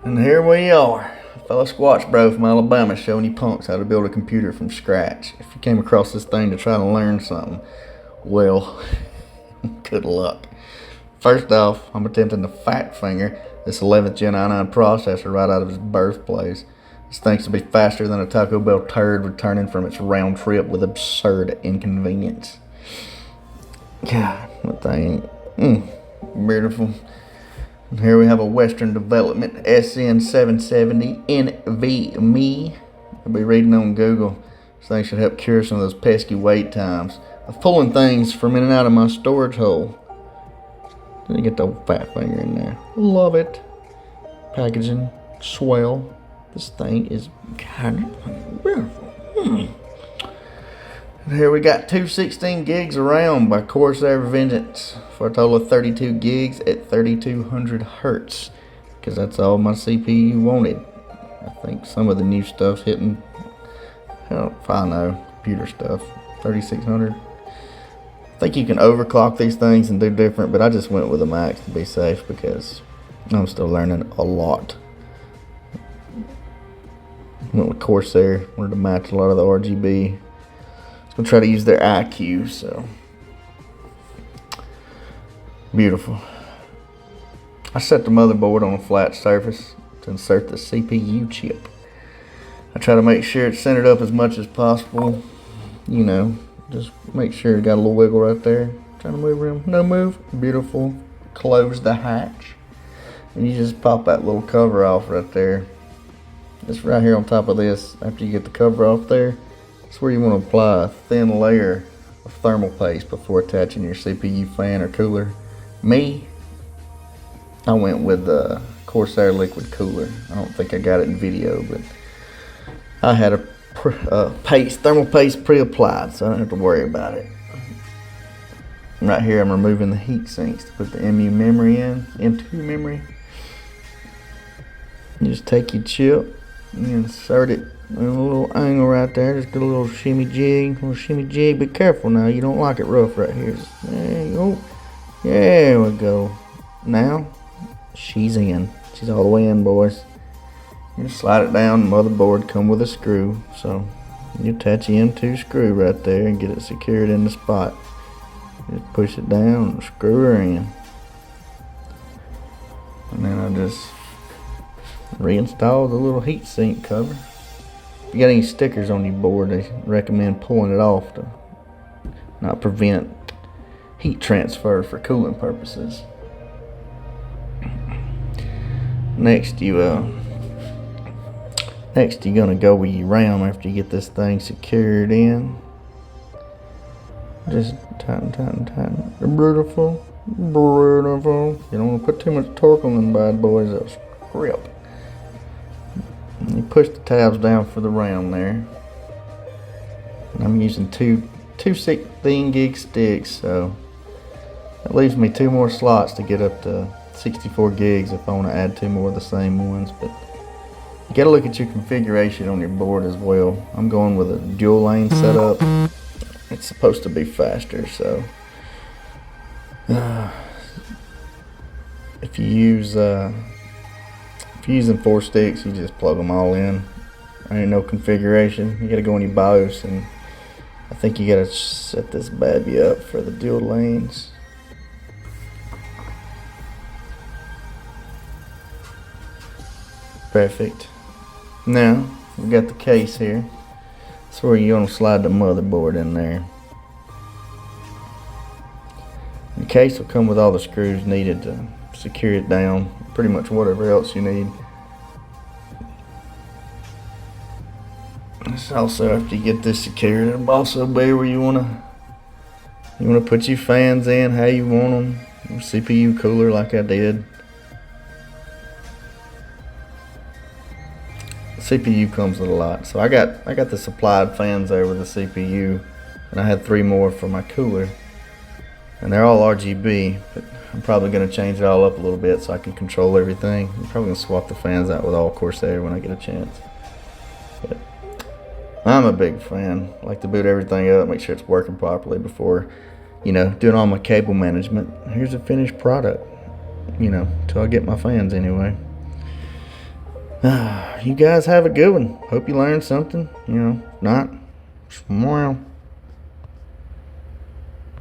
And here we are, a fellow Squatch bro from Alabama showing you punks how to build a computer from scratch. If you came across this thing to try to learn something, well, good luck. First off, I'm attempting to fat finger this 11th Gen i9 processor right out of its birthplace. This thing's to be faster than a Taco Bell turd returning from its round trip with absurd inconvenience. God, that thing, beautiful. And here we have a Western Development SN770 NVMe. I'll be reading on Google. This thing should help cure some of those pesky wait times of pulling things from in and out of my storage hole. Didn't get the old fat finger in there. Love it. Packaging, swell. This thing is kind of beautiful. And here we got 216 gigs of RAM by Corsair Vengeance for a total of 32 gigs at 3200 hertz, because that's all my CPU wanted. I think some of the new stuff's hitting, if I know, computer stuff, 3600. I think you can overclock these things and do different, but I just went with a max to be safe because I'm still learning a lot. Went with Corsair, wanted to match a lot of the RGB. I'm gonna try to use their IQ, so beautiful. I set the motherboard on a flat surface to insert the CPU chip. I try to make sure it's centered up as much as possible. You know, just make sure it got a little wiggle right there. Trying to move around, no move, beautiful. Close the hatch, and you just pop that little cover off right there. Just right here on top of this. After you get the cover off there, that's where you want to apply a thin layer of thermal paste before attaching your CPU fan or cooler. Me, I went with the Corsair liquid cooler. I don't think I got it in video, but I had a thermal paste pre-applied, so I don't have to worry about it. Right here, I'm removing the heat sinks to put the M2 memory. You just take your chip and insert it. A little angle right there, just get a little shimmy jig, Be careful now, you don't like it rough right here. There you go. There we go. Now, she's in. She's all the way in, boys. You just slide it down, the motherboard come with a screw. So, you attach the M2 screw right there and get it secured in the spot. Just push it down and screw her in. And then I just reinstall the little heatsink cover. If you got any stickers on your board, they recommend pulling it off to not prevent heat transfer for cooling purposes. Next you're gonna go with your RAM after you get this thing secured in. Just tighten. Beautiful. You don't want to put too much torque on them bad boys, they'll scrap. You push the tabs down for the RAM there. And I'm using two 16 gig sticks, so that leaves me 2 more slots to get up to 64 gigs if I want to add 2 more of the same ones. But you gotta look at your configuration on your board as well. I'm going with a dual lane setup. It's supposed to be faster, so if you're using 4 sticks, you just plug them all in. There ain't no configuration. You gotta go in your BIOS, and I think you gotta set this baby up for the dual lanes. Perfect. Now we got the case here. That's where you're gonna slide the motherboard in there. The case will come with all the screws needed to secure it down, pretty much whatever else you need. This also, after you get this secured, it'll also be where you wanna put your fans in how you want them. Your CPU cooler like I did. CPU comes with a lot, so I got the supplied fans there with the CPU, and I had 3 more for my cooler, and they're all RGB, but I'm probably going to change it all up a little bit so I can control everything. I'm probably going to swap the fans out with all Corsair when I get a chance. But I'm a big fan. I like to boot everything up, make sure it's working properly before, doing all my cable management. Here's a finished product, till I get my fans anyway. You guys have a good one. Hope you learned something. Not, well.